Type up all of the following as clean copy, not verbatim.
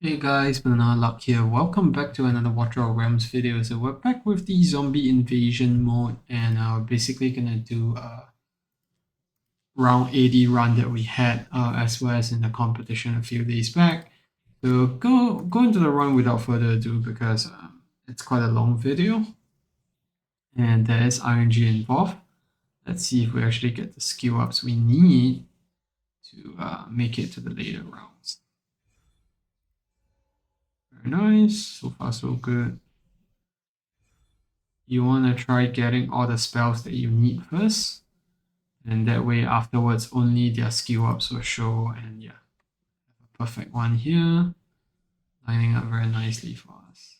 Hey guys, Banana Luck here. Welcome back to another Watcher of Realms video. So we're back with the zombie invasion mode, and we're basically gonna do round 80 run that we had as well as in the competition a few days back. So go into the run without further ado because it's quite a long video and there is RNG involved. Let's see if we actually get the skill ups we need to make it to the later rounds. Very nice. So far so good. You want to try getting all the spells that you need first, and that way afterwards only their skill ups will show. And yeah, a perfect one here, lining up very nicely for us.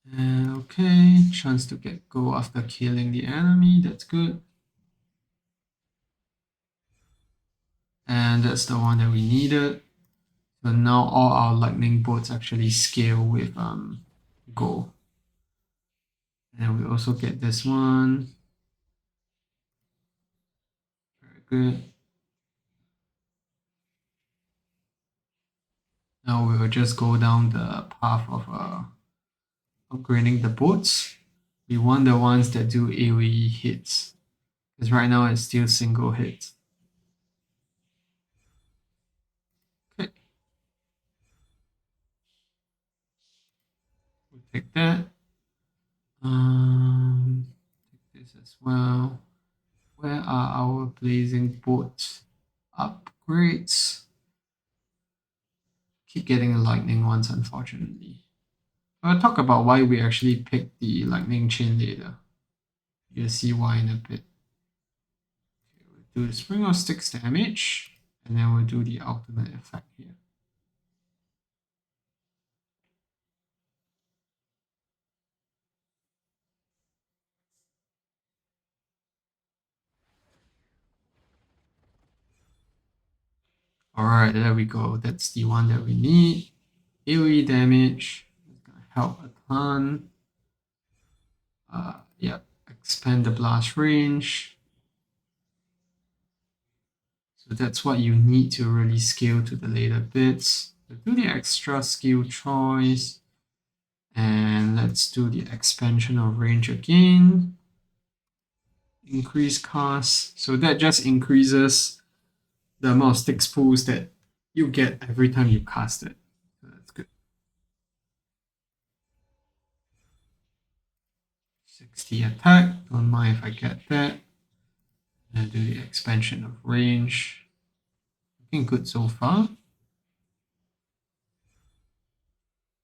And okay, chance to get gold after killing the enemy, that's good. And that's the one that we needed. So now all our lightning bolts actually scale with gold. And we also get this one. Very good. Now we will just go down the path of upgrading the boats. We want the ones that do AoE hits, because right now it's still single hits. Okay. We take that. Take this as well. Where are our blazing boat upgrades? Keep getting the lightning ones, unfortunately. I'll talk about why we actually picked the lightning chain later. You'll see why in a bit. Okay, we'll do the spring of 6 damage, and then we'll do the ultimate effect here. Alright, there we go. That's the one that we need. AoE damage is gonna help a ton. Yeah, expand the blast range. So that's what you need to really scale to the later bits. So do the extra skill choice. And let's do the expansion of range again. Increase cost. So that just increases the amount of sticks pools that you get every time you cast it. So that's good. 60 attack. Don't mind if I get that. And do the expansion of range. Looking good so far.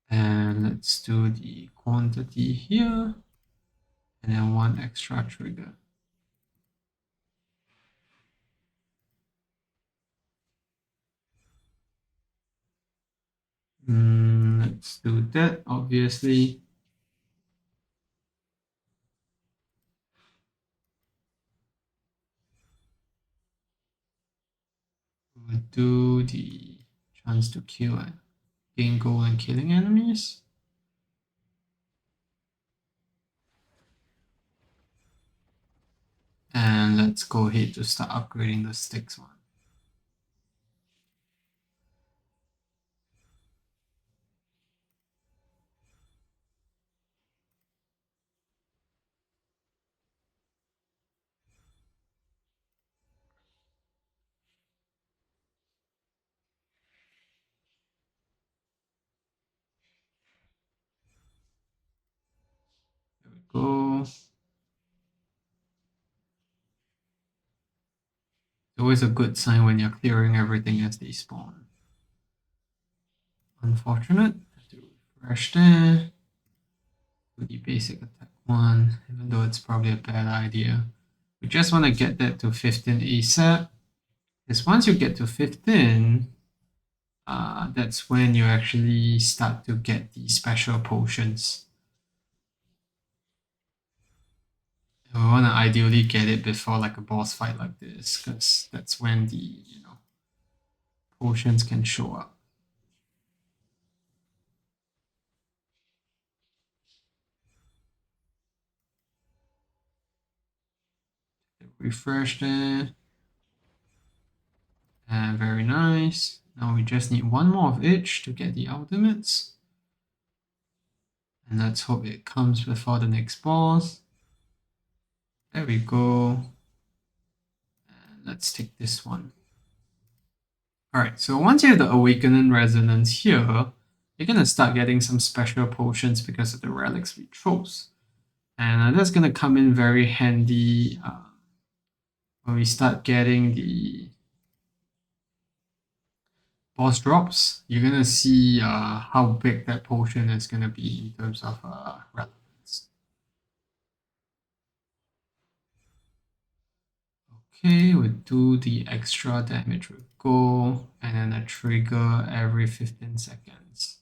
And let's do the quantity here. And then one extra trigger. Let's do that, obviously. We'll do the chance to kill and gain gold and killing enemies. And let's go ahead to start upgrading the sticks one. There we go. It's always a good sign when you're clearing everything as they spawn. Unfortunate. Have to refresh there. Do the basic attack one, even though it's probably a bad idea. We just want to get that to 15 ASAP. Because once you get to 15, that's when you actually start to get the special potions. And we want to ideally get it before like a boss fight like this, because that's when the potions can show up. Refresh there. And very nice. Now we just need one more of each to get the ultimates. And let's hope it comes before the next boss. There we go. And let's take this one. Alright, so once you have the Awakening Resonance here, you're going to start getting some special potions because of the relics we chose. And that's going to come in very handy when we start getting the boss drops. You're going to see how big that potion is going to be in terms of relevance. Okay, we'll do the extra damage with go, and then a trigger every 15 seconds.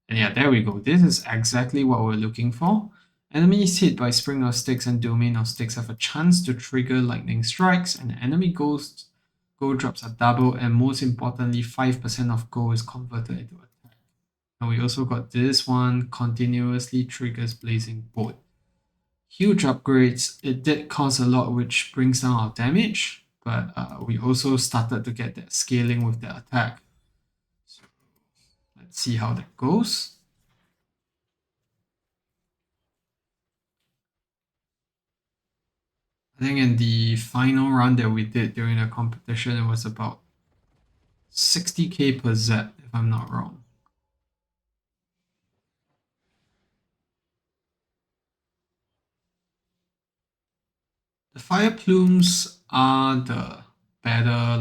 And yeah, there we go. This is exactly what we're looking for. Enemies hit by Spring of Sticks and Domain of Sticks have a chance to trigger lightning strikes, and enemy gold drops are double, and most importantly, 5% of gold is converted into attack. And we also got this one, continuously triggers Blazing Bolt. Huge upgrades. It did cost a lot, which brings down our damage, but we also started to get that scaling with the attack. So let's see how that goes. I think in the final run that we did during the competition, it was about 60k per Zep, if I'm not wrong. The fire plumes are the better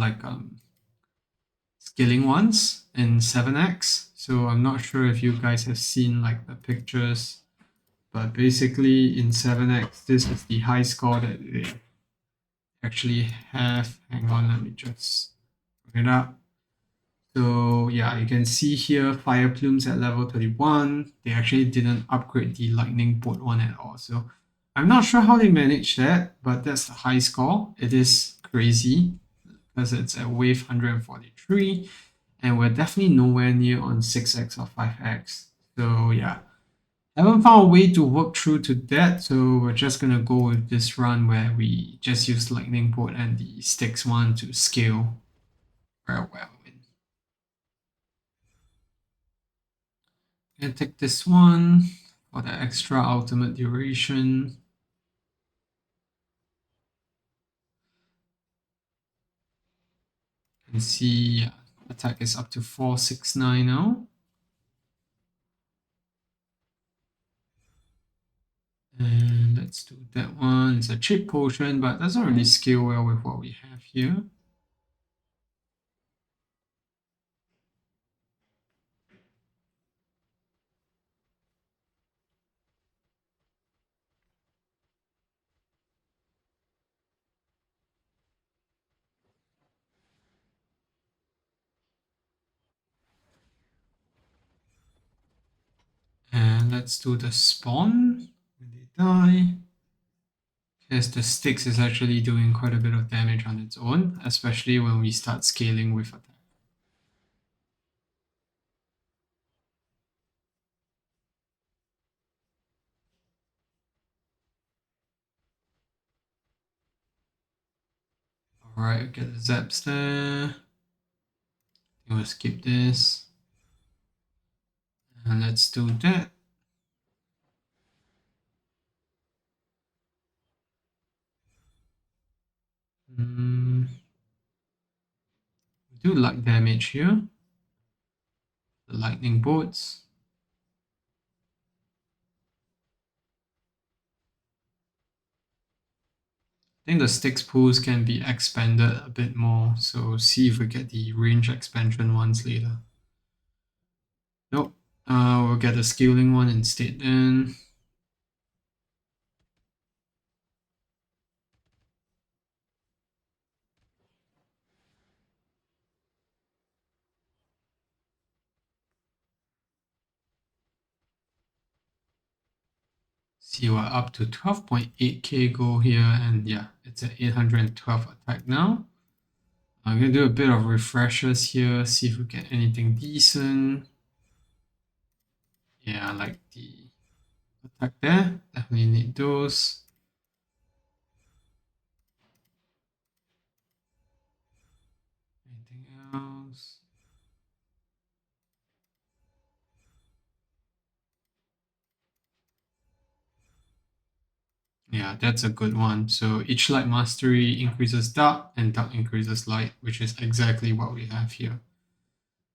scaling ones in 7x. So I'm not sure if you guys have seen like the pictures, but basically in 7x, this is the high score that they actually have. Hang on, let me just bring it up. So yeah, you can see here fire plumes at level 31. They actually didn't upgrade the lightning bolt one at all. So I'm not sure how they managed that, but that's the high score. It is crazy because it's at wave 143, and we're definitely nowhere near on 6x or 5x. So yeah, haven't found a way to work through to that, so we're just gonna go with this run where we just use lightning bolt and the sticks one to scale very well. I'm gonna take this one for the extra ultimate duration. You can see attack is up to 469 now. And let's do that one. It's a cheap potion, but doesn't really scale well with what we have here. And let's do the spawn when they die. Because the sticks is actually doing quite a bit of damage on its own, especially when we start scaling with attack. Alright, get the zaps there. We'll skip this. And let's do that. Do light damage here. The lightning bolts. I think the sticks pools can be expanded a bit more, so see if we get the range expansion ones later. Nope, we'll get the scaling one instead then. See, we're up to 12.8k gold here, and yeah, it's at 812 attack now. I'm gonna do a bit of refreshers here, see if we get anything decent. Yeah, I like the attack there, definitely need those. Anything else? yeah, that's a good one. So each light mastery increases dark and dark increases light, which is exactly what we have here.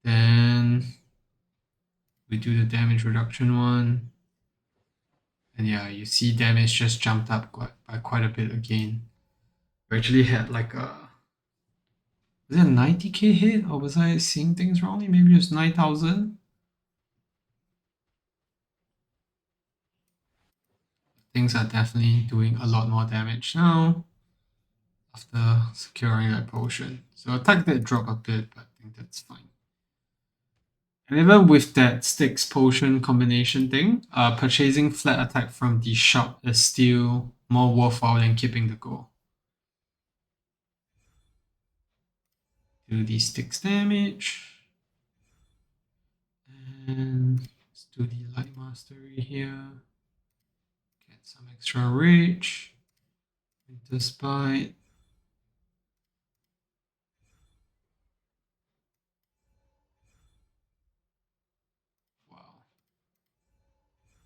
Then we do the damage reduction one. And yeah, you see damage just jumped up by quite a bit again. We actually had like a, was it a 90k hit, or was I seeing things wrongly? Maybe it was 9,000. Things are definitely doing a lot more damage now after securing that potion. So attack did drop a bit, but I think that's fine. And even with that sticks potion combination thing, purchasing flat attack from the shop is still more worthwhile than keeping the gold. Do the sticks damage. And let's do the light mastery here. Get some extra rage. Winter spite. Wow.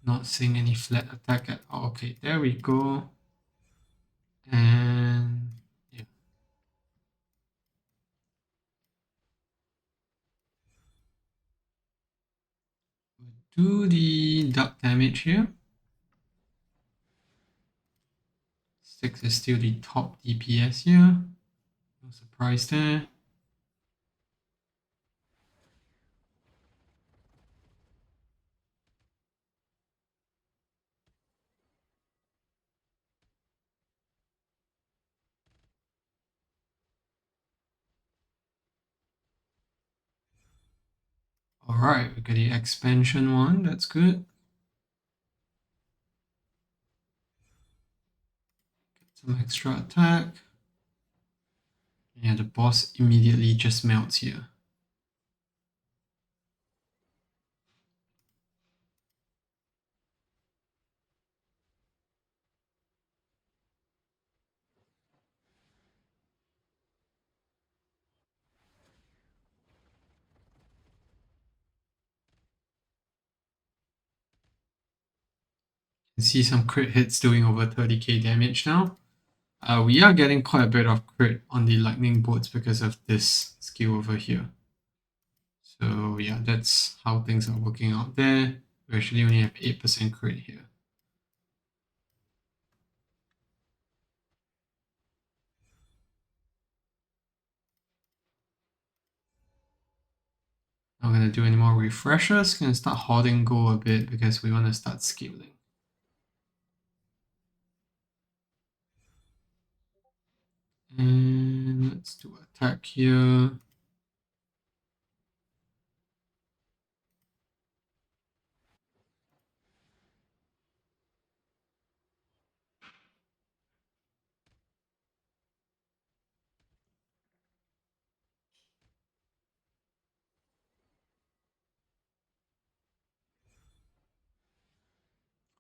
Not seeing any flat attack at all. Okay, there we go. And yeah. We'll do the dark damage here. 6 is still the top DPS here. No surprise there. Alright, we got the expansion one, that's good. Get some extra attack. Yeah, the boss immediately just melts here. You can see some crit hits doing over 30k damage now. We are getting quite a bit of crit on the lightning bolts because of this skill over here. So yeah, that's how things are working out there. We actually only have 8% crit here. Not gonna do any more refreshers. Gonna start hoarding gold a bit because we want to start scaling. And let's do attack here.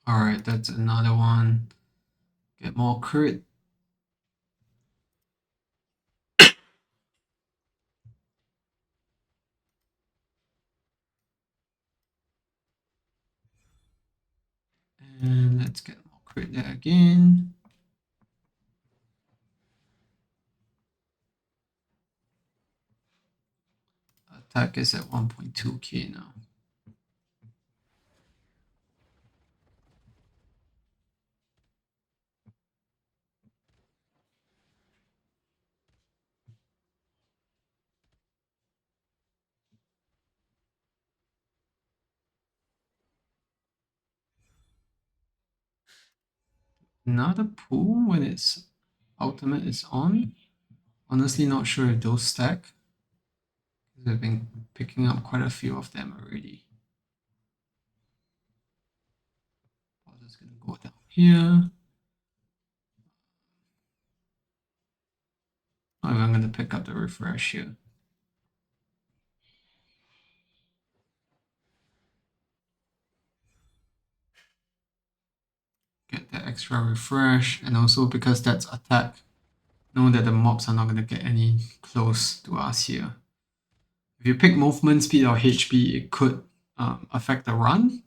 Alright, that's another one. Get more crit. And let's get more crit there again. Attack is at 1.2k now. Another pool when its ultimate is on. Honestly, not sure if those stack. Because I've been picking up quite a few of them already. I'm just gonna go down here. Oh, I'm gonna pick up the refresh here. Get the extra refresh, and also because that's attack, know that the mobs are not gonna get any close to us here. If you pick movement speed or HP, it could affect the run.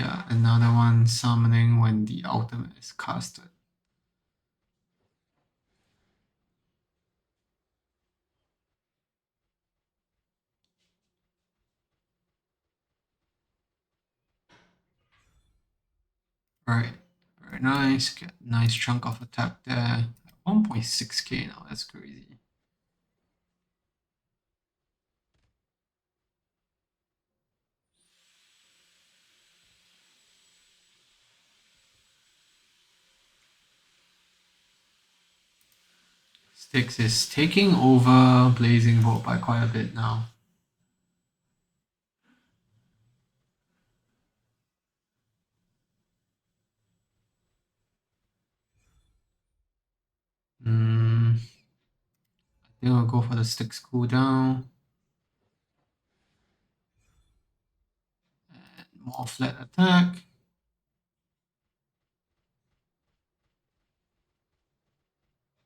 yeah, another one summoning when the ultimate is casted. Right, very nice. Get a nice chunk of attack there. 1.6k now, that's crazy. Styx is taking over Blazing Bolt by quite a bit now. I think I'll go for the Styx cooldown. And more flat attack.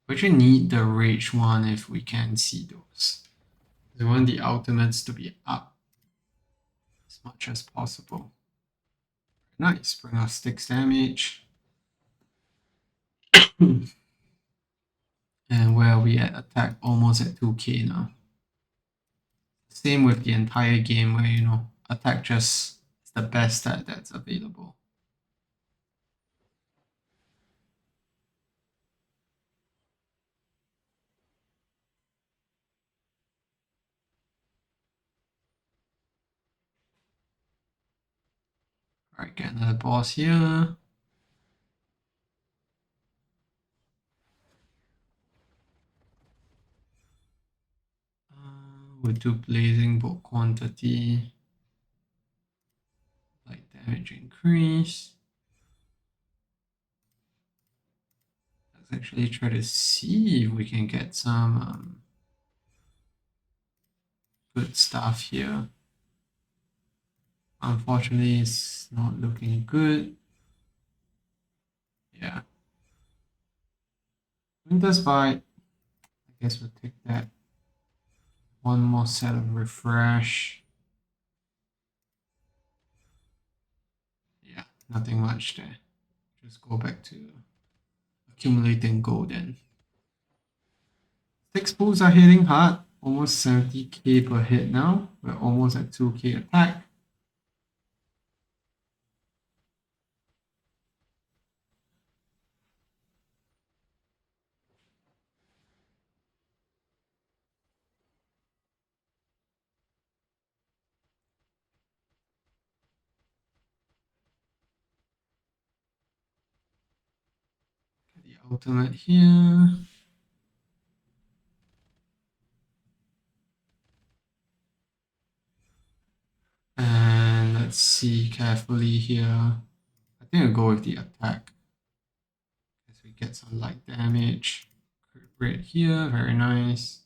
We actually need the Rage one if we can see those. We want the ultimates to be up as much as possible. Nice, bring us 6 damage. And where are we at? Attack almost at 2k now. Same with the entire game where, you know, attack just is the best stat that's available. Alright, get another boss here. We'll do Blazing Bolt quantity. Light damage increase. Let's actually try to see if we can get some good stuff here. Unfortunately, it's not looking good. Yeah. Winter's Bite. I guess we'll take that. One more set of refresh. Yeah, nothing much there. Just go back to accumulating gold then. 6 pools are hitting hard. Almost 70k per hit now. We're almost at 2k attack. The ultimate here. And let's see carefully here. I think I'll go with the attack. As we get some light damage. Crit rate here, very nice.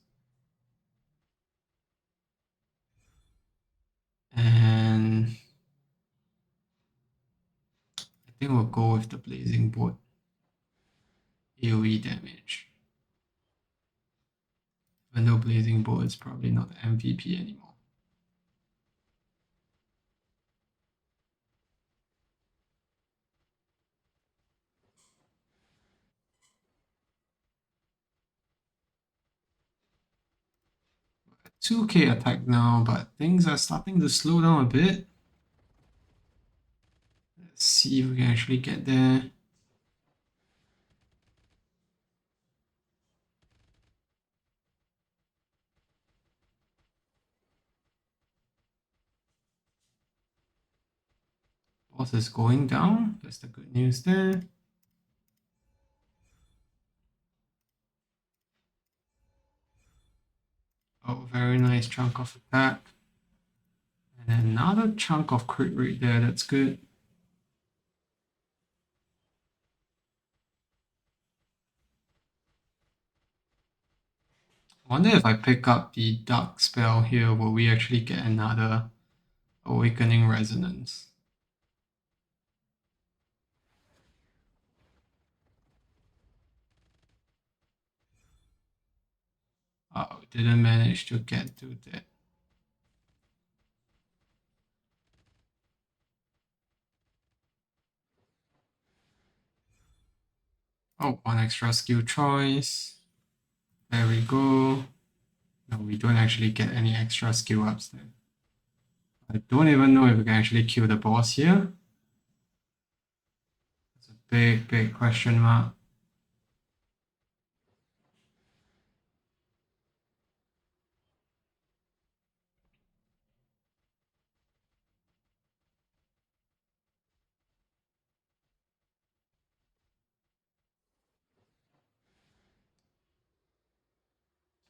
And I think we'll go with the Blazing Bolt. AoE damage. Even though Blazing Bolt is probably not the MVP anymore. At 2k attack now, but things are starting to slow down a bit. Let's see if we can actually get there. Boss is going down. That's the good news there. Oh, very nice chunk of attack. And another chunk of crit rate there. That's good. I wonder if I pick up the Dark spell here, will we actually get another Awakening Resonance? Oh, didn't manage to get to that. Oh, one extra skill choice. There we go. No, we don't actually get any extra skill ups then. I don't even know if we can actually kill the boss here. It's a big, big question mark.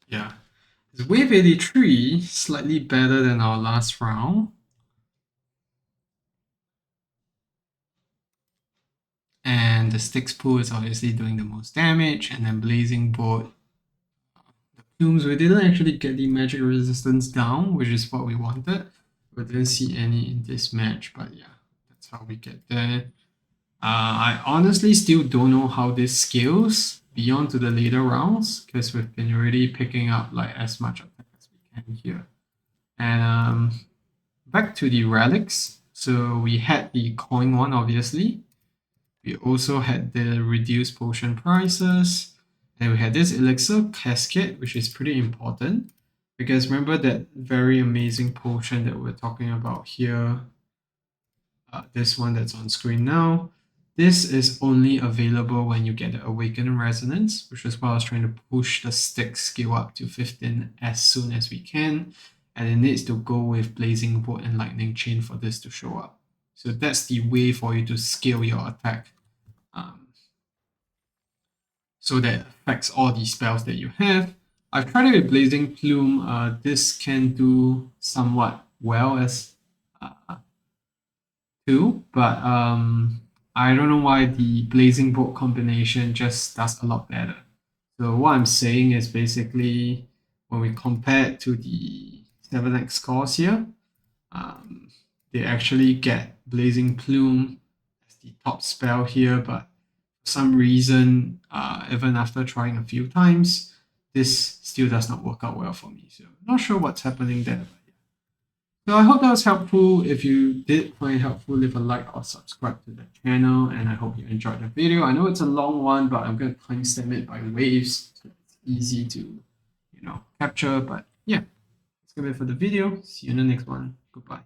Yeah. It's wave 83, slightly better than our last round. And the Styx pool is obviously doing the most damage, and then Blazing Bolt. The plumes, we didn't actually get the magic resistance down, which is what we wanted. We didn't see any in this match, but yeah, that's how we get there. I honestly still don't know how this scales beyond to the later rounds, because we've been already picking up like as much attack as we can here. And back to the relics. So we had the coin one, obviously. We also had the reduced potion prices. And we had this elixir cascade, which is pretty important. Because remember that very amazing potion that we're talking about here, this one that's on screen now. This is only available when you get the Awakened Resonance, which is why I was trying to push the stick skill up to 15 as soon as we can. And it needs to go with Blazing Bolt and Lightning Chain for this to show up. So that's the way for you to scale your attack. So that affects all the spells that you have. I've tried it with Blazing Plume. This can do somewhat well as too, but I don't know why the Blazing Bolt combination just does a lot better. So what I'm saying is basically when we compare it to the 7x scores here, they actually get Blazing Plume as the top spell here, but for some reason, even after trying a few times, this still does not work out well for me. So not sure what's happening there. So I hope that was helpful. If you did find it helpful, leave a like or subscribe to the channel. And I hope you enjoyed the video. I know it's a long one, but I'm going to timestamp it by waves. So it's easy to, capture. But yeah, that's going to be it for the video. See you in the next one. Goodbye.